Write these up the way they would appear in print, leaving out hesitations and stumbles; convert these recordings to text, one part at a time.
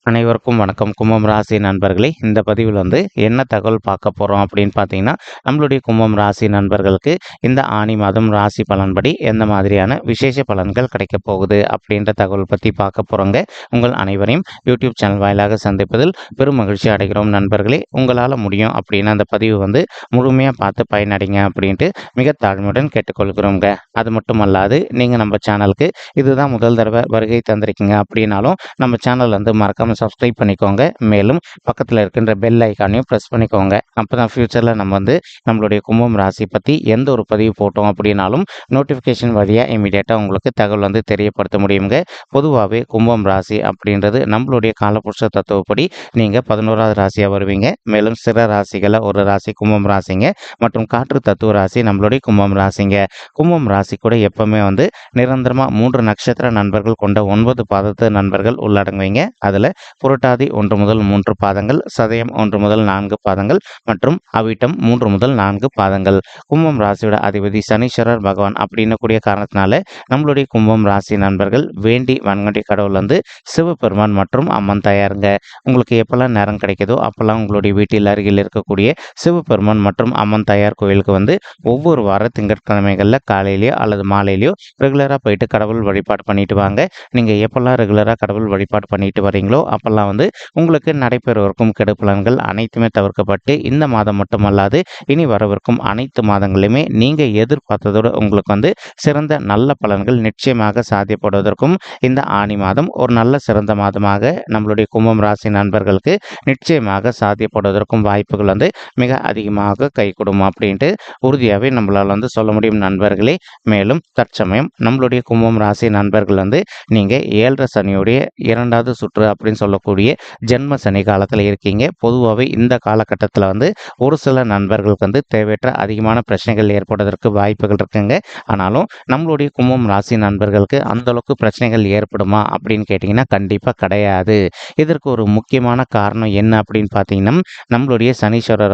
அனைவருக்கும் வணக்கம். கும்பம் ராசி நண்பர்களே, இந்த பதிவில் என்ன தகவல் பார்க்க போகிறோம் அப்படின்னு பார்த்தீங்கன்னா, நம்மளுடைய கும்பம் ராசி நண்பர்களுக்கு இந்த ஆனி மாதம் ராசி பலன்படி எந்த மாதிரியான விசேஷ பலன்கள் கிடைக்கப் போகுது அப்படின்ற தகவல் பற்றி பார்க்க போகிறோங்க. உங்கள் அனைவரையும் யூடியூப் சேனல் வாயிலாக சந்திப்பதில் பெரும் மகிழ்ச்சி அடைகிறோம் நண்பர்களே. உங்களால் முடியும் அப்படின்னு அந்த பதிவு முழுமையாக பார்த்து பயனடைங்க அப்படின்ட்டு மிக தாழ்மையுடன் கேட்டுக்கொள்கிறோங்க. அது மட்டும் அல்லாது நீங்கள் நம்ம சேனலுக்கு இதுதான் முதல் தடவை வருகை தந்திருக்கீங்க அப்படின்னாலும் நம்ம சேனல் மறக்காம சப்ஸ்கிரைப் பண்ணிக்கோங்க. மேலும் பக்கத்தில் இருக்கின்ற பெல் ஐக்கானையும் ப்ரெஸ் பண்ணிக்கோங்க. அப்போ தான் ஃப்யூச்சரில் நம்ம நம்மளுடைய கும்பம் ராசி பற்றி எந்த ஒரு பதிவு போட்டோம் அப்படின்னாலும் நோட்டிஃபிகேஷன் வழியாக இமீடியட்டாக உங்களுக்கு தகவல் தெரியப்படுத்த முடியுங்க. பொதுவாகவே கும்பம் ராசி அப்படின்றது நம்மளுடைய காலபுருஷ தத்துவப்படி நீங்கள் 11வது ராசியாக வருவீங்க. மேலும் சிற ராசிகளை ஒரு ராசி கும்பம் ராசிங்க மற்றும் காற்று தத்துவ ராசி நம்மளுடைய கும்பம் ராசிங்க. கும்பம் ராசி கூட எப்பவுமே நிரந்தரமாக 3 நட்சத்திர நண்பர்கள் கொண்ட 9 பாதத்து நண்பர்கள் உள்ளடங்குவீங்க. அதில் புரட்டாதி 1 முதல் 3 பாதங்கள், சதயம் 1 முதல் 4 பாதங்கள் மற்றும் அவிட்டம் 3 முதல் 4 பாதங்கள். கும்பம் ராசியோட அதிபதி சனீஸ்வரர் பகவான் அப்படின்னு கூடிய காரணத்தினால நம்மளுடைய கும்பம் ராசி நண்பர்கள் வேண்டி வணங்கி கடவுள் சிவபெருமான் மற்றும் அம்மன் தாயாருங்க. உங்களுக்கு எப்பெல்லாம் நேரம் கிடைக்குதோ அப்பெல்லாம் உங்களுடைய வீட்டில் அருகில் இருக்கக்கூடிய சிவபெருமான் மற்றும் அம்மன் தாயார் கோயிலுக்கு ஒவ்வொரு வார திங்கட்கிழமைகளில் காலையிலையோ அல்லது மாலையிலையோ ரெகுலராக போயிட்டு கடவுள் வழிபாடு பண்ணிட்டு வாங்க. நீங்கள் எப்பெல்லாம் ரெகுலராக கடவுள் வழிபாடு பண்ணிட்டு வரீங்களோ அப்பெல்லாம் உங்களுக்கு நடைபெறவிருக்கும் கெடுபலன்கள் அனைத்துமே தவிர்க்கப்பட்டு இந்த மாதம் மட்டுமல்லாது இனி வரவிருக்கும் அனைத்து மாதங்களிலுமே நீங்க எதிர்பார்த்ததோடு உங்களுக்கு சிறந்த நல்ல பலன்கள் நிச்சயமாக சாத்தியப்படுவதற்கும் இந்த ஆனி மாதம் ஒரு நல்ல சிறந்த மாதமாக நம்மளுடைய கும்பம் ராசி நண்பர்களுக்கு நிச்சயமாக சாத்தியப்படுவதற்கும் வாய்ப்புகள் மிக அதிகமாக கை கொடுக்கும் அப்படின்ட்டு உறுதியாகவே நம்மளால் சொல்ல முடியும் நண்பர்களே. மேலும் தற்சமயம் நம்மளுடைய கும்பம் ராசி நண்பர்கள் நீங்க 7.5 சனியுடைய 2வது சுற்று அப்படின்னு சொல்லக்கூடிய ஜென்ம சனி காலத்தில் இருக்கீங்க. பொதுவாகவே இந்த காலகட்டத்தில் ஒரு சில நண்பர்களுக்கு தேவையற்ற அதிகமான பிரச்சனைகள் ஏற்படுவதற்கு வாய்ப்புகள் இருக்குங்க. ஆனாலும் நம்மளுடைய கும்பம் ராசி நண்பர்களுக்கு அந்த அளவுக்கு பிரச்சனைகள் ஏற்படுமா அப்படின்னு கேட்டிங்கன்னா கண்டிப்பாக கிடையாது. இதற்கு ஒரு முக்கியமான காரணம் என்ன அப்படின்னு பார்த்தீங்கன்னா, நம்மளுடைய சனீஸ்வரர்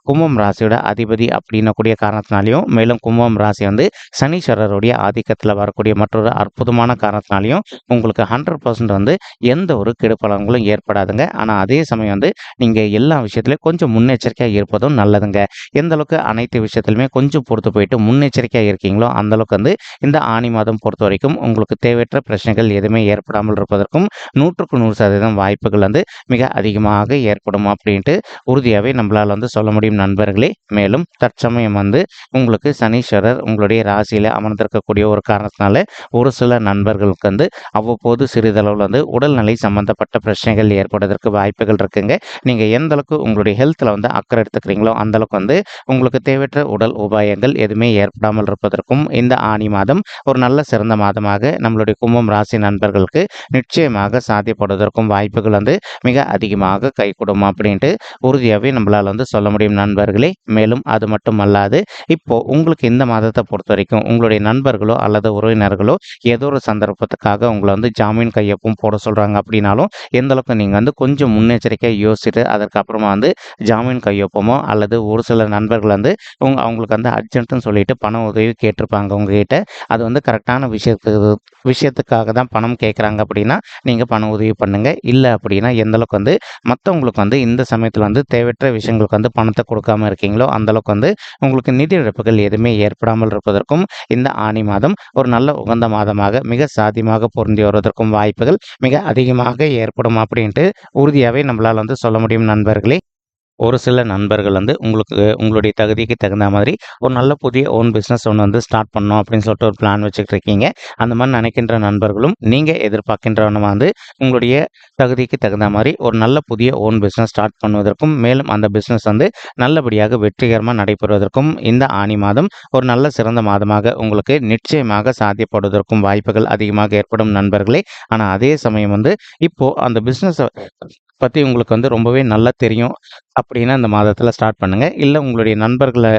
கும்பம் ராசியோட அதிபதி அப்படின்னக்கூடிய காரணத்தினாலையும், மேலும் கும்பம் ராசி சனீஸ்வரருடைய ஆதிக்கத்தில் வரக்கூடிய மற்றொரு அற்புதமான காரணத்தினாலையும் உங்களுக்கு 100% எந்த ஒரு கெடுபலன்களும் ஏற்படாதுங்க. ஆனால் அதே சமயம் நீங்கள் எல்லா விஷயத்துலையும் கொஞ்சம் முன்னெச்சரிக்கையாக இருப்பதும் நல்லதுங்க. எந்த அளவுக்கு அனைத்து விஷயத்திலுமே கொஞ்சம் பொறுத்து போயிட்டு முன்னெச்சரிக்கையாக இருக்கீங்களோ அந்த அளவுக்கு இந்த ஆனி மாதம் பொறுத்த வரைக்கும் உங்களுக்கு தேவையற்ற பிரச்சனைகள் எதுவுமே ஏற்படாமல் இருப்பதற்கும் 100க்கு 100% வாய்ப்புகள் மிக அதிகமாக ஏற்படும் அப்படின்ட்டு உறுதியாகவே நம்மளால் சொல்ல முடியும் நண்பர்களே. மேலும் தற்சமயம் உங்களுக்கு சனீஸ்வரர் உங்களுடைய ராசியில் அமர்ந்திருக்கக்கூடிய ஒரு காரணத்தினால ஒரு சில நண்பர்களுக்கு அவ்வப்போது சிறிதளவில் உடல்நிலை சம்பந்தப்பட்ட பிரச்சனைகள் ஏற்படுவதற்கு வாய்ப்புகள் இருக்குங்க. நீங்கள் எந்த அளவுக்கு உங்களுடைய ஹெல்த்தில் அக்கறை எடுத்துக்கிறீங்களோ அந்த அளவுக்கு உங்களுக்கு தேவையற்ற உடல் உபாயங்கள் எதுவுமே ஏற்படாமல் இருப்பதற்கும் இந்த ஆனி மாதம் ஒரு நல்ல சிறந்த மாதமாக நம்மளுடைய கும்பம் ராசி நண்பர்களுக்கு நிச்சயமாக சாத்தியப்படுவதற்கும் வாய்ப்புகள் மிக அதிகமாக கை கொடுக்கும் அப்படின்ட்டு உறுதியாகவே நம்மளால் சொல்ல முடியும் நண்பர்களே. மேலும் அது மட்டும் அல்லாது இப்போ உங்களுக்கு இந்த மாதத்தை பொறுத்த வரைக்கும் உங்களுடைய நண்பர்களோ அல்லது உறவினர்களோ ஏதோ ஒரு சந்தர்ப்பத்துக்காக உங்களை ஜாமீன் கையொப்பம் போட சொல்றாங்க அப்படின்னாலும் எந்த அளவுக்கு நீங்கள் கொஞ்சம் முன்னெச்சரிக்கையாக யோசிச்சுட்டு அதற்கப்புறமா ஜாமீன் கையொப்பமோ அல்லது ஒரு சில நண்பர்கள் அவங்களுக்கு அர்ஜென்ட்னு சொல்லிட்டு பண உதவி கேட்டிருப்பாங்க உங்ககிட்ட. அது கரெக்டான விஷயத்துக்காக தான் பணம் கேட்குறாங்க அப்படின்னா நீங்கள் பண உதவி பண்ணுங்க. இல்லை அப்படின்னா எந்த அளவுக்கு மற்றவங்களுக்கு இந்த சமயத்தில் தேவையற்ற விஷயங்களுக்கு பணத்தை கொடுக்காம இருக்கீங்களோ அந்த அளவுக்கு உங்களுக்கு நிதி இழப்புகள் எதுவுமே ஏற்படாமல் இருப்பதற்கும் இந்த ஆனி மாதம் ஒரு நல்ல உகந்த மாதமாக மிக சாத்தியமாக பொருந்தி வருவதற்கும் வாய்ப்புகள் மிக அதிகமாக ஏற்படும் அப்படின்ட்டு உறுதியாகவே நம்மளால் சொல்ல முடியும் நண்பர்களே. ஒரு சில நண்பர்கள் உங்களுடைய தகுதிக்கு தகுந்த மாதிரி ஒரு நல்ல புதிய ஓன் பிஸ்னஸ் ஒன்று ஸ்டார்ட் பண்ணணும் அப்படின்னு சொல்லிட்டு ஒரு பிளான் வச்சுட்டு இருக்கீங்க. அந்த மாதிரி நினைக்கின்ற நண்பர்களும் நீங்கள் எதிர்பார்க்கின்றவனுமா உங்களுடைய தகுதிக்கு தகுந்த மாதிரி ஒரு நல்ல புதிய ஓன் பிஸ்னஸ் ஸ்டார்ட் பண்ணுவதற்கும் மேலும் அந்த பிஸ்னஸ் நல்லபடியாக வெற்றிகரமாக நடைபெறுவதற்கும் இந்த ஆனி மாதம் ஒரு நல்ல சிறந்த மாதமாக உங்களுக்கு நிச்சயமாக சாத்தியப்படுவதற்கும் வாய்ப்புகள் அதிகமாக ஏற்படும் நண்பர்களே. ஆனால் அதே சமயம் இப்போ அந்த பிஸ்னஸ் பற்றி உங்களுக்கு ரொம்பவே நல்லா தெரியும் அப்படின்னா இந்த மாதத்தில் ஸ்டார்ட் பண்ணுங்கள். இல்லை உங்களுடைய நண்பர்களை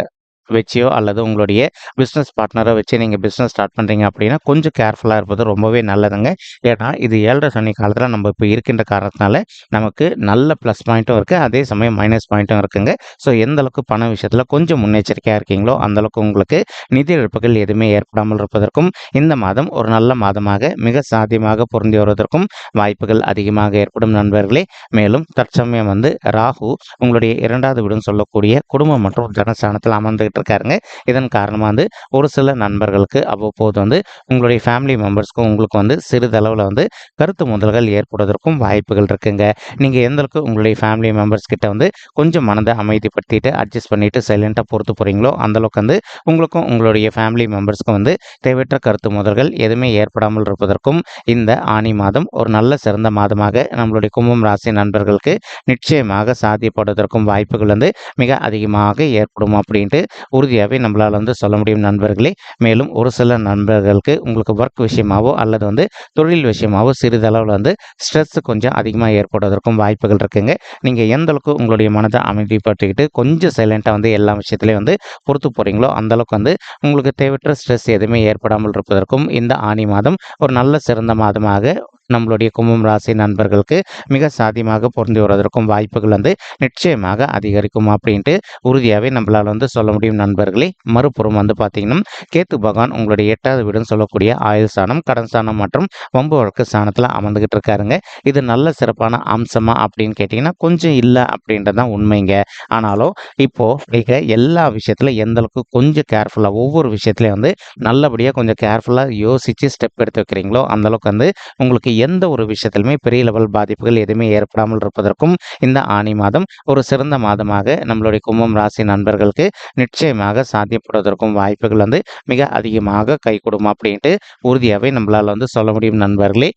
வச்சியோ அல்லது உங்களுடைய பிஸ்னஸ் பார்ட்னரை வச்சு நீங்கள் பிஸ்னஸ் ஸ்டார்ட் பண்ணுறீங்க அப்படின்னா கொஞ்சம் கேர்ஃபுல்லாக இருப்பது ரொம்பவே நல்லதுங்க. ஏன்னா இது 7.5 சனி காலத்தில் நம்ம இப்போ இருக்கின்ற காரணத்தினால நமக்கு நல்ல ப்ளஸ் பாயிண்ட்டும் இருக்குது, அதே சமயம் மைனஸ் பாயிண்ட்டும் இருக்குங்க. ஸோ எந்த அளவுக்கு பண விஷயத்தில் கொஞ்சம் முன்னெச்சரிக்கையாக இருக்கீங்களோ அந்தளவுக்கு உங்களுக்கு நிதி இழப்புகள் எதுவுமே ஏற்படாமல் இருப்பதற்கும் இந்த மாதம் ஒரு நல்ல மாதமாக மிக சாத்தியமாக பொருந்தி வருவதற்கும் வாய்ப்புகள் அதிகமாக ஏற்படும் நண்பர்களே. மேலும் தற்சமயம் ராகு உங்களுடைய 2வது வீடுன்னு சொல்லக்கூடிய குடும்பம் மற்றும் தனஸ்தானத்தில் அமர்ந்துகிட்டு இருக்காருங்க. இதன் காரணமாக ஒரு சில நண்பர்களுக்கு அவ்வப்போது உங்களுடைய ஃபேமிலி மெம்பர்ஸ்க்கும் உங்களுக்கு சிறிதளவில் கருத்து மோதல்கள் ஏற்படுவதற்கும் வாய்ப்புகள் இருக்குங்க. நீங்கள் எந்த அளவுக்கு உங்களுடைய ஃபேமிலி மெம்பர்ஸ் கிட்ட கொஞ்சம் மனதை அமைதிப்படுத்திட்டு அட்ஜஸ்ட் பண்ணிட்டு சைலண்டாக பொறுத்து போகிறீங்களோ அந்தளவுக்கு உங்களுக்கும் உங்களுடைய ஃபேமிலி மெம்பர்ஸ்க்கும் தேவையற்ற கருத்து மோதல்கள் எதுவுமே ஏற்படாமல் இருப்பதற்கும் இந்த ஆனி மாதம் ஒரு நல்ல சிறந்த மாதமாக நம்மளுடைய கும்பம் ராசி நண்பர்களுக்கு நிச்சயமாக சாத்தியப்படுவதற்கும் வாய்ப்புகள் மிக அதிகமாக ஏற்படும் அப்படின்ட்டு உறுதியாகவே நம்மளால் சொல்ல முடியும் நண்பர்களே. மேலும் ஒரு சில நண்பர்களுக்கு உங்களுக்கு ஒர்க் விஷயமாவோ அல்லது தொழில் விஷயமாவோ சிறிதளவில் ஸ்ட்ரெஸ் கொஞ்சம் அதிகமாக ஏற்படுவதற்கும் வாய்ப்புகள் இருக்குங்க. நீங்கள் எந்த அளவுக்கு உங்களுடைய மனதை அமைதிப்படுத்திக்கிட்டு கொஞ்சம் சைலண்டாக எல்லா விஷயத்துலையும் பொறுத்து போகிறீங்களோ அந்தளவுக்கு உங்களுக்கு தேவையற்ற ஸ்ட்ரெஸ் எதுவுமே ஏற்படாமல் இருப்பதற்கும் இந்த ஆனி மாதம் ஒரு நல்ல சிறந்த மாதமாக நம்மளுடைய கும்பம் ராசி நண்பர்களுக்கு மிக சாத்தியமாக பொருந்தி வருவதற்கும் வாய்ப்புகள் நிச்சயமாக அதிகரிக்கும் அப்படின்ட்டு உறுதியாகவே நம்மளால் சொல்ல முடியும் நண்பர்களே. மறுபுறம் பார்த்தீங்கன்னா கேத்து பகவான் உங்களுடைய 8வது வீடுன்னு சொல்லக்கூடிய ஆயுள் ஸ்தானம், கடன் ஸ்தானம் மற்றும் வம்பு வழக்கு ஸ்தானத்தில் அமர்ந்துகிட்டு இருக்காருங்க. இது நல்ல சிறப்பான அம்சமா அப்படின்னு கேட்டிங்கன்னா கொஞ்சம் இல்லை அப்படின்றது தான் உண்மைங்க. ஆனாலும் இப்போ நீங்கள் எல்லா விஷயத்தில் எந்த அளவுக்கு கொஞ்சம் கேர்ஃபுல்லாக ஒவ்வொரு விஷயத்துலையும் நல்லபடியாக கொஞ்சம் கேர்ஃபுல்லாக யோசித்து ஸ்டெப் எடுத்து வைக்கிறீங்களோ அந்தளவுக்கு உங்களுக்கு எந்த ஒரு விஷயத்திலுமே பெரிய லெவல் பாதிப்புகள் எதுவுமே ஏற்படாமல் இருப்பதற்கும் இந்த ஆனி மாதம் ஒரு சிறந்த மாதமாக நம்மளுடைய கும்பம் ராசி நண்பர்களுக்கு நிச்சயமாக சாத்தியப்படுவதற்கும் வாய்ப்புகள் மிக அதிகமாக கை கொடுக்கும் அப்படின்ட்டு உறுதியாகவே நம்மளால் சொல்ல முடியும் நண்பர்களே.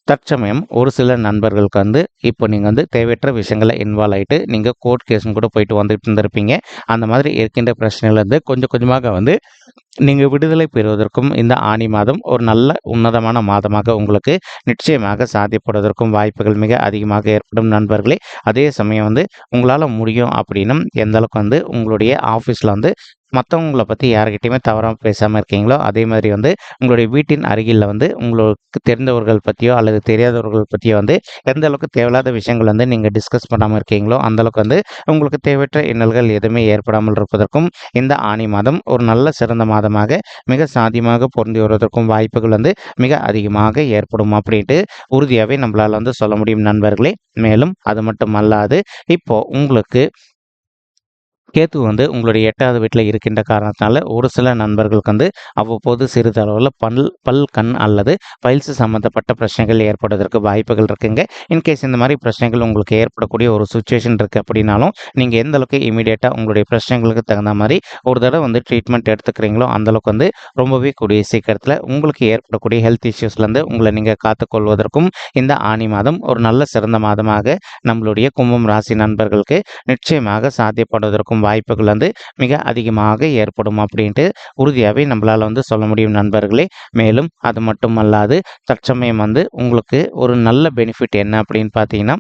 தற்சமயம் ஒரு சில நண்பர்களுக்கு இப்போ நீங்கள் தேவையற்ற விஷயங்களை இன்வால்வ் ஆகிட்டு நீங்கள் கோர்ட் கேஸும் கூட போயிட்டு வந்துட்டு இருந்திருப்பீங்க. அந்த மாதிரி இருக்கின்ற பிரச்சனையிலேருந்து கொஞ்சம் கொஞ்சமாக நீங்கள் விடுதலை பெறுவதற்கும் இந்த ஆனி மாதம் ஒரு நல்ல உன்னதமான மாதமாக உங்களுக்கு நிச்சயமாக சாத்தியப்படுவதற்கும் வாய்ப்புகள் மிக அதிகமாக ஏற்படும் நண்பர்களே. அதே சமயம் உங்களால் முடியும் அப்படின்னும் எந்த அளவுக்கு உங்களுடைய ஆஃபீஸில் மற்றவங்களை பற்றி யார்கிட்டையுமே தவறாக பேசாமல் இருக்கீங்களோ அதே மாதிரி உங்களுடைய வீட்டின் அருகில் உங்களுக்கு தெரிந்தவர்கள் பற்றியோ அல்லது தெரியாதவர்கள் பற்றியோ எந்த அளவுக்கு தேவையில்லாத விஷயங்கள் நீங்கள் டிஸ்கஸ் பண்ணாமல் இருக்கீங்களோ அந்தளவுக்கு உங்களுக்கு தேவையற்ற இன்னல்கள் எதுவுமே ஏற்படாமல் இருப்பதற்கும் இந்த ஆனி மாதம் ஒரு நல்ல சிறந்த மாதமாக மிக சாத்தியமாக பொருந்தி வருவதற்கும் வாய்ப்புகள் மிக அதிகமாக ஏற்படும் அப்படின்ட்டு உறுதியாகவே நம்மளால் சொல்ல முடியும் நண்பர்களே. மேலும் அது மட்டும் அல்லாது இப்போ உங்களுக்கு கேத்து உங்களுடைய 8வது வீட்டில் இருக்கின்ற காரணத்தினால ஒரு சில நண்பர்களுக்கு அவ்வப்போது சிறிதளவில் பல் கண் அல்லது பைல்ஸ் சம்மந்தப்பட்ட பிரச்சனைகள் ஏற்படுவதற்கு வாய்ப்புகள் இருக்குங்க. இன்கேஸ் இந்த மாதிரி பிரச்சனைகள் உங்களுக்கு ஏற்படக்கூடிய ஒரு சுச்சுவேஷன் இருக்குது அப்படின்னாலும் நீங்கள் எந்த அளவுக்கு இமீடியட்டாக உங்களுடைய பிரச்சனைகளுக்கு தகுந்த மாதிரி ஒரு தடவை ட்ரீட்மெண்ட் எடுத்துக்கிறீங்களோ அந்தளவுக்கு ரொம்பவே கூடிய சீக்கிரத்தில் உங்களுக்கு ஏற்படக்கூடிய ஹெல்த் இஷ்யூஸ்லேருந்து உங்களை நீங்கள் காத்துக்கொள்வதற்கும் இந்த ஆனி மாதம் ஒரு நல்ல சிறந்த மாதமாக நம்மளுடைய கும்பம் ராசி நண்பர்களுக்கு நிச்சயமாக சாத்தியப்படுவதற்கும் வாய்ப்புகள் மிக அதிகமாக ஏற்படும் அப்படின்ட்டு உறுதியாகவே நம்மளால் சொல்ல முடியும் நண்பர்களே. மேலும் அது மட்டும் அல்லாது தற்சமயம் உங்களுக்கு ஒரு நல்ல பெனிஃபிட் என்ன அப்படின்னு பார்த்தீங்கன்னா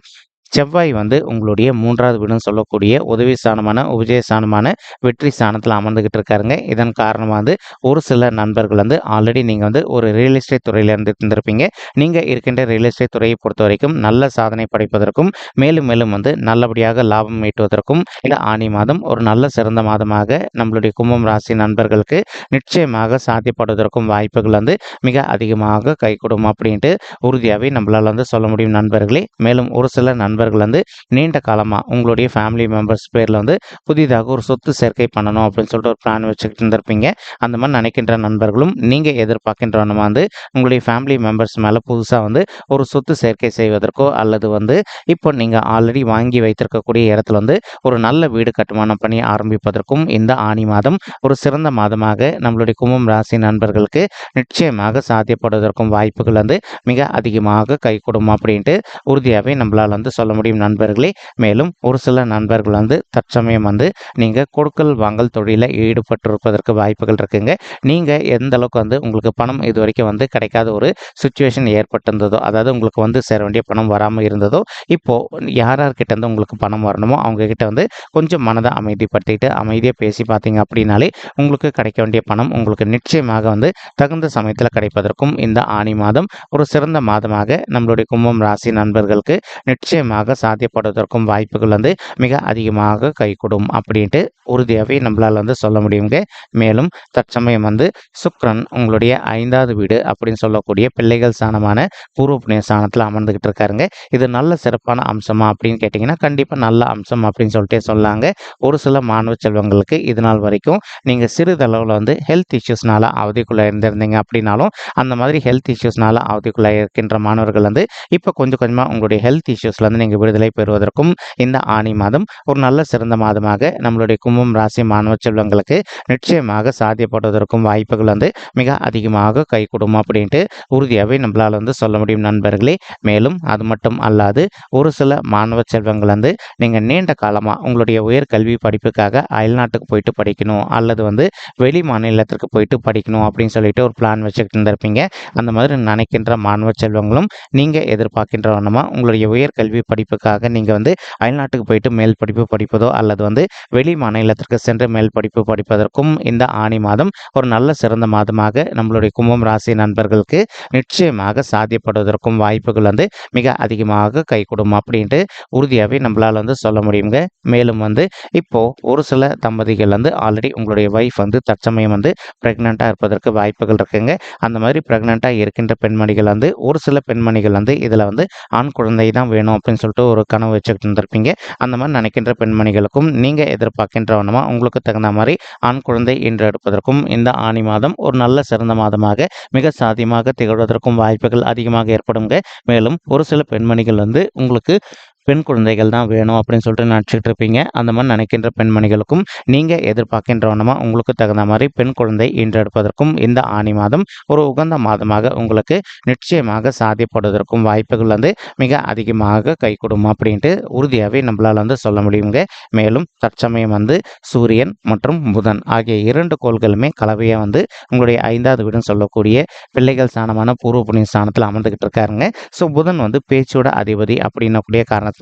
செவ்வாய் உங்களுடைய 3வது வீடுன்னு சொல்லக்கூடிய உதவி ஸ்தானமான உபஜய ஸ்தானமான வெற்றி ஸ்தானத்தில் அமர்ந்துகிட்டு இருக்காருங்க. இதன் காரணமாக ஒரு சில நண்பர்கள் ஆல்ரெடி நீங்கள் ஒரு ரியல் எஸ்டேட் துறையில் இருந்திருப்பீங்க. நீங்கள் இருக்கின்ற ரியல் எஸ்டேட் துறையை பொறுத்த வரைக்கும் நல்ல சாதனை படைப்பதற்கும் மேலும் மேலும் நல்லபடியாக லாபம் ஈட்டுவதற்கும் இந்த ஆனி மாதம் ஒரு நல்ல சிறந்த மாதமாக நம்மளுடைய கும்பம் ராசி நண்பர்களுக்கு நிச்சயமாக சாத்தியப்படுவதற்கும் வாய்ப்புகள் மிக அதிகமாக கை கொடுக்கும் அப்படின்ட்டு உறுதியாகவே நம்மளால் சொல்ல முடியும் நண்பர்களே. மேலும் ஒரு சில நண்பர்கள் நீண்ட காலமாக உங்களுடைய ஃபேமிலி மெம்பர்ஸ் பேரில் புதிதாக ஒரு சொத்து சேர்க்கை பண்ணணும் அப்படின்னு சொல்லிட்டு ஒரு பிளான் வச்சுக்கிட்டு இருந்திருப்பீங்க. அந்த மாதிரி நினைக்கின்ற நண்பர்களும் நீங்கள் எதிர்பார்க்கின்றவனமா உங்களுடைய ஃபேமிலி மெம்பர்ஸ் மேலே புதுசாக ஒரு சொத்து சேர்க்கை செய்வதற்கோ அல்லது இப்போ நீங்கள் ஆல்ரெடி வாங்கி வைத்திருக்கக்கூடிய இடத்துல ஒரு நல்ல வீடு கட்டுமானம் பண்ணி ஆரம்பிப்பதற்கும் இந்த ஆனி மாதம் ஒரு சிறந்த மாதமாக நம்மளுடைய கும்பம் ராசி நண்பர்களுக்கு நிச்சயமாக சாத்தியப்படுவதற்கும் வாய்ப்புகள் மிக அதிகமாக கை கொடுக்கும் அப்படின்ட்டு உறுதியாகவே நம்மளால் சொல்ல முடியும் நண்பர்களே. மேலும் ஒரு சில நண்பர்கள் வந்து தற்சமயம் வந்து நீங்கள் கொடுக்கல் வாங்கல் தொழிலில் ஈடுபட்டிருப்பதற்கு வாய்ப்புகள் இருக்குங்க. நீங்கள் எந்த அளவுக்கு வந்து உங்களுக்கு பணம் இது வரைக்கும் வந்து கிடைக்காத ஒரு சுச்சுவேஷன் ஏற்பட்டிருந்ததோ, அதாவது உங்களுக்கு வந்து சேர வேண்டிய பணம் வராமல் இருந்ததோ, இப்போது யார்கிட்ட இருந்து உங்களுக்கு பணம் வரணுமோ அவங்கக்கிட்ட வந்து கொஞ்சம் மனதை அமைதிப்படுத்திட்டு அமைதியாக பேசி பார்த்தீங்க அப்படின்னாலே உங்களுக்கு கிடைக்க வேண்டிய பணம் உங்களுக்கு நிச்சயமாக வந்து தகுந்த சமயத்தில் கிடைப்பதற்கும் இந்த ஆனி மாதம் ஒரு சிறந்த மாதமாக நம்மளுடைய கும்பம் ராசி நண்பர்களுக்கு நிச்சயமாக சாத்தியப்படுவதற்கும் வாய்ப்புகள் வந்து மிக அதிகமாக கைகூடும் அப்படின்ட்டு உறுதியாகவே நம்மளால் வந்து சொல்ல முடியுங்க. மேலும் தற்சமயம் வந்து சுக்கிரன் உங்களுடைய 5வது வீடு அப்படின்னு சொல்லக்கூடிய பிள்ளைகள் ஸ்தானமான பூர்வ புண்ணிய ஸ்தானத்தில் அமர்ந்துகிட்டு இருக்காருங்க. இது நல்ல சிறப்பான அம்சமா அப்படின்னு கேட்டிங்கன்னா கண்டிப்பாக நல்ல அம்சம் அப்படின்னு சொல்லிட்டே சொல்லாங்க. ஒரு சில மாணவ செல்வங்களுக்கு இது நாள் வரைக்கும் நீங்கள் சிறிதளவில் வந்து ஹெல்த் இஷ்யூஸ்னால அவதிக்குள்ளே இருந்திருந்தீங்க அப்படின்னாலும் அந்த மாதிரி ஹெல்த் இஷ்யூஸ்னால அவதிக்குள்ளே இருக்கின்ற மாணவர்கள் வந்து இப்போ கொஞ்சம் கொஞ்சமாக உங்களுடைய ஹெல்த் இஷ்யூஸ்லேருந்து நீங்கள் விடுதலை பெறுவதற்கும் இந்த ஆனி மாதம் ஒரு நல்ல சிறந்த மாதமாக நம்மளுடைய கும்பம் ராசி மாணவ செல்வங்களுக்கு நிச்சயமாக சாத்தியப்படுவதற்கும் வாய்ப்புகள் வந்து மிக அதிகமாக கைகூடும் அப்படின்ட்டு உறுதியாகவே நம்மளால் வந்து சொல்ல முடியும் நண்பர்களே. மேலும் அது மட்டும் அல்லாது ஒரு சில மாணவ செல்வங்கள் வந்து நீங்கள் நீண்ட காலமாக உங்களுடைய உயர்கல்வி படிப்புக்காக அயல்நாட்டுக்கு போயிட்டு படிக்கணும் அல்லது வந்து வெளி மாநிலத்திற்கு போயிட்டு படிக்கணும் அப்படின்னு சொல்லிட்டு ஒரு பிளான் வச்சுக்கிட்டு இருந்திருப்பீங்க. அந்த மாதிரி நினைக்கின்ற மாணவ செல்வங்களும் நீங்கள் எதிர்பார்க்கின்ற வண்ணமாக உங்களுடைய உயர்கல்வி படிப்புக்காக நீங்கள் வந்து அயல்நாட்டுக்கு போயிட்டு மேல் படிப்பு படிப்பதோ அல்லது வந்து வெளி மாநிலத்திற்கு சென்று மேல் படிப்பு படிப்பதற்கும் இந்த ஆனி மாதம் ஒரு நல்ல சிறந்த மாதமாக நம்மளுடைய கும்பம் ராசி நண்பர்களுக்கு நிச்சயமாக சாத்தியப்படுவதற்கும் வாய்ப்புகள் வந்து மிக அதிகமாக கைகூடும் அப்படின்ட்டு உறுதியாகவே நம்மளால் வந்து சொல்ல முடியுங்க. மேலும் வந்து இப்போது ஒரு சில தம்பதிகள் வந்து ஆல்ரெடி உங்களுடைய ஒய்ஃப் வந்து தற்சமயம் வந்து ப்ரெக்னெண்ட்டாக இருப்பதற்கு வாய்ப்புகள் இருக்குங்க. அந்த மாதிரி ப்ரெக்னெண்ட்டாக இருக்கின்ற பெண்மணிகள் வந்து ஒரு சில பெண்மணிகள் வந்து இதில் வந்து ஆண் குழந்தை தான் வேணும் அப்படின்னு சொல்லிட்டு ஒரு கனவு வச்சுக்கிட்டு இருந்திருப்பீங்க. அந்த மாதிரி நினைக்கின்ற பெண்மணிகளுக்கும் நீங்கள் எதிர்பார்க்கின்ற வண்ணமாக உங்களுக்கு தகுந்த மாதிரி ஆண் குழந்தை ஈன்று எடுப்பதற்கும் இந்த ஆனி மாதம் ஒரு நல்ல சிறந்த மாதமாக மிக சாத்தியமாக திகழ்வதற்கும் வாய்ப்புகள் அதிகமாக ஏற்படுங்க. மேலும் ஒரு சில பெண்மணிகள் வந்து உங்களுக்கு பெண் குழந்தைகள் தான் வேணும் அப்படின்னு சொல்லிட்டு நினச்சிட்டு இருப்பீங்க. அந்த மாதிரி நினைக்கின்ற பெண்மணிகளுக்கும் நீங்கள் எதிர்பார்க்கின்ற வண்ணமாக உங்களுக்கு தகுந்த மாதிரி பெண் குழந்தை ஈன்றெடுப்பதற்கும் இந்த ஆனி மாதம் ஒரு உகந்த மாதமாக உங்களுக்கு நிச்சயமாக சாத்தியப்படுவதற்கும் வாய்ப்புகள் வந்து மிக அதிகமாக கைகூடும் அப்படின்ட்டு உறுதியாகவே நம்மளால் வந்து சொல்ல முடியுங்க. மேலும் தற்சமயம் வந்து சூரியன் மற்றும் புதன் ஆகிய 2 கோள்களுமே கலவையாக வந்து உங்களுடைய 5வது வீடுன்னு சொல்லக்கூடிய பிள்ளைகள் ஸ்தானமான பூர்வ புண்ணிய ஸ்தானத்தில் அமர்ந்துகிட்டு இருக்காருங்க. ஸோ புதன் வந்து பேச்சோட அதிபதி அப்படின்னக்கூடிய காரணத்தினால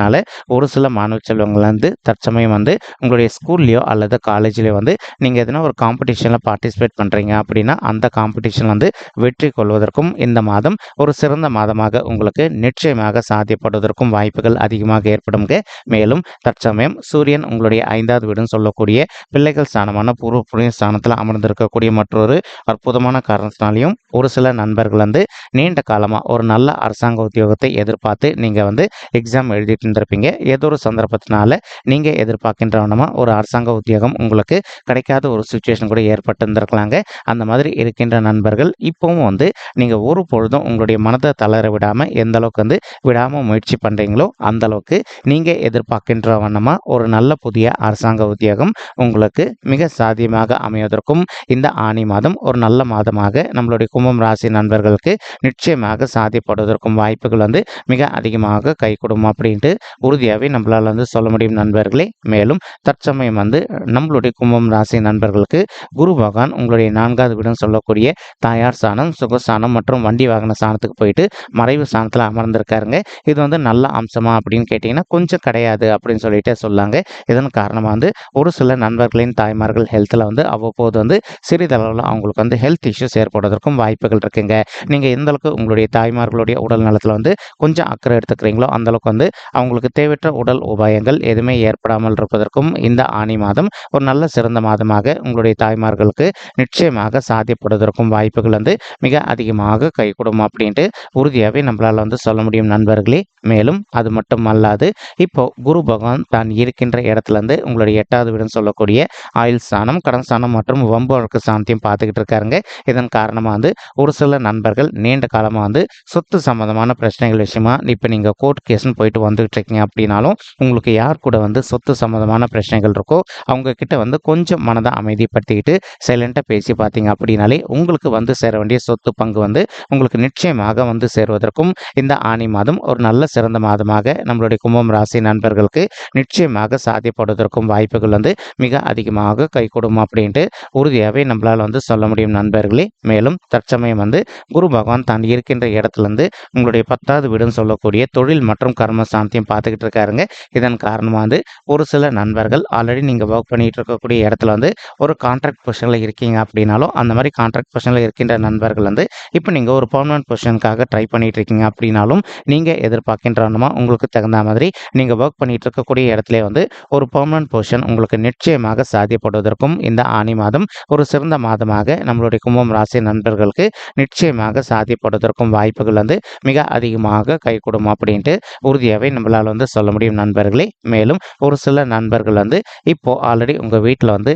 ஒரு சில மாணவ செல்வங்கள் வந்து தற்சமயம் வந்து உங்களுடைய ஸ்கூல்லையோ அல்லது காலேஜ்லேயோ வந்து நீங்கள் எதனா ஒரு காம்படிஷனில் பார்ட்டிசிபேட் பண்ணுறீங்க அப்படின்னா அந்த காம்படிஷன் வந்து வெற்றி கொள்வதற்கும் இந்த மாதம் ஒரு சிறந்த மாதமாக உங்களுக்கு நிச்சயமாக சாத்தியப்படுவதற்கும் வாய்ப்புகள் அதிகமாக ஏற்படுங்க. மேலும் தற்சமயம் சூரியன் உங்களுடைய 5வது வீடுன்னு சொல்லக்கூடிய பிள்ளைகள் ஸ்தானமான பூர்வ புண்ணிய ஸ்தானத்தில் அமர்ந்திருக்கக்கூடிய மற்றொரு அற்புதமான காரணத்தினாலையும் ஒரு சில நண்பர்கள் வந்து நீண்ட காலமாக ஒரு நல்ல அரசாங்க உத்தியோகத்தை எதிர்பார்த்து நீங்கள் வந்து எக்ஸாம் எழுதிட்டு இருந்திருப்பீங்க. ஏதோ ஒரு சந்தர்ப்பத்தினால நீங்கள் எதிர்பார்க்கின்ற வண்ணமாக ஒரு அரசாங்க உத்தியோகம் உங்களுக்கு கிடைக்காத ஒரு சுச்சுவேஷன் கூட ஏற்பட்டு இருந்திருக்கலாங்க. அந்த மாதிரி இருக்கின்ற நண்பர்கள் இப்போவும் வந்து நீங்கள் ஒரு பொழுதும் உங்களுடைய மனதை தளர விடாமல் எந்த அளவுக்கு வந்து விடாமல் முயற்சி பண்ணுறீங்களோ அந்த அளவுக்கு நீங்கள் எதிர்பார்க்கின்ற வண்ணமாக ஒரு நல்ல புதிய அரசாங்க உத்தியோகம் உங்களுக்கு மிக சாத்தியமாக அமைவதற்கும் இந்த ஆனி மாதம் ஒரு நல்ல மாதமாக நம்மளுடைய கும்பம் ராசி நண்பர்களுக்கு நிச்சயமாக சாத்தியப்படுவதற்கும் வாய்ப்புகள் வந்து மிக அதிகமாக கைகூடும் அப்படின்ட்டு உறுதியாகவே நம்மளால் வந்து சொல்ல முடியும் நண்பர்களே. மேலும் தற்சமயம் வந்து நம்மளுடைய கும்பம் ராசி நண்பர்களுக்கு குரு பகவான் உங்களுடைய 4வது வீடுன்னு சொல்லக்கூடிய தாயார் ஸ்தானம், சுகஸ்தானம் மற்றும் வண்டி வாகன ஸ்தானத்துக்கு போயிட்டு மறைவு ஸ்தானத்தில் அமர்ந்திருக்காருங்க. இது வந்து நல்ல அம்சமா அப்படின்னு கேட்டிங்கன்னா கொஞ்சம் கிடையாது அப்படின்னு சொல்லிட்டு சொல்லாங்க. இதன் காரணமாக வந்து ஒரு சில நண்பர்களின் தாய்மார்கள் ஹெல்த்தில் வந்து அவ்வப்போது வந்து சிறிதளவில் அவங்களுக்கு வந்து ஹெல்த் இஷ்யூஸ் ஏற்படுவதற்கும் வாய்ப்புகள் இருக்குங்க. நீங்கள் எந்த அளவுக்கு உங்களுடைய தாய்மார்களுடைய உடல் நலத்தில் வந்து கொஞ்சம் அக்கறை எடுத்துக்கிறீங்களோ அந்தளவுக்கு வந்து அவங்களுக்கு தேவையற்ற உடல் உபாயங்கள் எதுவுமே ஏற்படாமல் இருப்பதற்கும் இந்த ஆனி மாதம் ஒரு நல்ல சிறந்த மாதமாக உங்களுடைய தாய்மார்களுக்கு நிச்சயமாக சாத்தியப்படுவதற்கும் வாய்ப்புகள் வந்து மிக அதிகமாக கைகூடும் அப்படின்ட்டு உறுதியாகவே நம்மளால் வந்து சொல்ல முடியும் நண்பர்களே. மேலும் அது மட்டும் அல்லாது இப்போ குரு பகவான் தான் இருக்கின்ற இடத்துலேருந்து உங்களுடைய 8வது வீடுன்னு சொல்லக்கூடிய ஆயுள் ஸ்தானம், கடன் ஸ்தானம் மற்றும் வம்பு வழக்கு ஸ்தானத்தையும் பார்த்துக்கிட்டு இருக்காருங்க. இதன் காரணமாக வந்து ஒரு சில நண்பர்கள் நீண்ட காலமாக வந்து சொத்து சம்பந்தமான பிரச்சனைகள் விஷயமா இப்போ நீங்கள் கோர்ட் கேஸ்ன்னு போயிட்டு வந்துகிட்டு பார்த்துக்கிட்டு இருக்கீங்க அப்படின்னாலும் உங்களுக்கு யார் கூட வந்து சொத்து சம்மந்தமான பிரச்சனைகள் இருக்கோ அவங்க கிட்ட வந்து கொஞ்சம் மனதை அமைதிப்படுத்திக்கிட்டு சைலண்ட்டாக பேசி பார்த்தீங்க அப்படின்னாலே உங்களுக்கு வந்து சேர வேண்டிய சொத்து பங்கு வந்து உங்களுக்கு நிச்சயமாக வந்து சேருவதற்கும் இந்த ஆனி மாதம் ஒரு நல்ல சிறந்த மாதமாக நம்மளுடைய கும்பம் ராசி நண்பர்களுக்கு நிச்சயமாக சாத்தியப்படுவதற்கும் வாய்ப்புகள் வந்து மிக அதிகமாக கைகூடும் அப்படின்ட்டு உறுதியாகவே நம்மளால் வந்து சொல்ல முடியும் நண்பர்களே. மேலும் தற்சமயம் வந்து குரு பகவான் தான் இருக்கின்ற இடத்துலேருந்து உங்களுடைய 10வது வீடுன்னு சொல்லக்கூடிய தொழில் மற்றும் கர்ம சாந்தியம் பார்த்துக்கிட்டு இருக்காருங்க. இதன் காரணமாக வந்து ஒரு சில நண்பர்கள் ஆல்ரெடி நீங்கள் ஒர்க் பண்ணிட்டு இருக்கக்கூடிய இடத்துல வந்து ஒரு கான்ட்ராக்ட் பொசிஷனில் இருக்கீங்க அப்படின்னாலும் அந்த மாதிரி கான்ட்ராக்ட் பொசிஷனில் இருக்கின்ற நண்பர்கள் வந்து இப்போ நீங்கள் ஒரு பர்மனன்ட் பொசிஷனுக்காக ட்ரை பண்ணிட்டு இருக்கீங்க அப்படின்னாலும் நீங்கள் எதிர்பார்க்கின்றமா உங்களுக்கு தகுந்த மாதிரி நீங்கள் ஒர்க் பண்ணிட்டு இருக்கக்கூடிய இடத்துல வந்து ஒரு பர்மனன்ட் பொசிஷன் உங்களுக்கு நிச்சயமாக சாத்தியப்படுவதற்கும் இந்த ஆனி மாதம் ஒரு சிறந்த மாதமாக நம்மளுடைய கும்பம் ராசி நண்பர்களுக்கு நிச்சயமாக சாத்தியப்படுவதற்கும் வாய்ப்புகள் வந்து மிக அதிகமாக கைகூடும் அப்படின்ட்டு உறுதியாகவே நம்மளால் வந்து சொல்ல முடியும் நண்பர்களே. மேலும் ஒரு சில நண்பர்கள் வந்து இப்போ ஆல்ரெடி உங்கள் வீட்டில் வந்து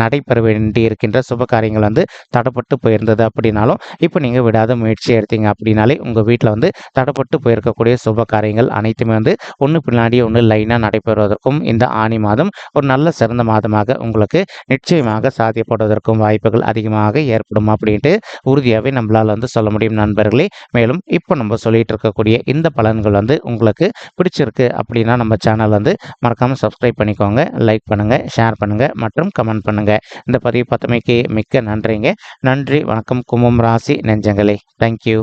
நடைபெற வேண்டி இருக்கின்ற சுப காரியங்கள் வந்து தடைப்பட்டு போயிருந்தது அப்படின்னாலும் இப்போ நீங்கள் விடாத முயற்சி எடுத்தீங்க அப்படின்னாலே உங்கள் வீட்டில் வந்து தடைப்பட்டு போயிருக்கக்கூடிய சுப காரியங்கள் அனைத்துமே வந்து ஒன்று பின்னாடி ஒன்று லைனாக நடைபெறுவதற்கும் இந்த ஆனி மாதம் ஒரு நல்ல சிறந்த மாதமாக உங்களுக்கு நிச்சயமாக சாத்தியப்படுவதற்கும் வாய்ப்புகள் அதிகமாக ஏற்படும் அப்படின்ட்டு உறுதியாகவே நம்மளால் வந்து சொல்ல முடியும் நண்பர்களே. மேலும் இப்போ நம்ம சொல்லிட்டு இருக்கக்கூடிய இந்த பலன்கள் வந்து உங்களுக்கு பிடிச்சிருக்கு அப்படின்னா நம்ம சேனல் வந்து மறக்காமல் சப்ஸ்கிரைப் பண்ணிக்கோங்க, லைக் பண்ணுங்கள், ஷேர் பண்ணுங்கள் மற்றும் கமெண்ட் பண்ணுங்கள். இந்த பதிவு பார்த்தமைக்கு மிக்க நன்றிங்க. நன்றி, வணக்கம் கும்பம் ராசி நெஞ்சங்களே. தேங்க்யூ.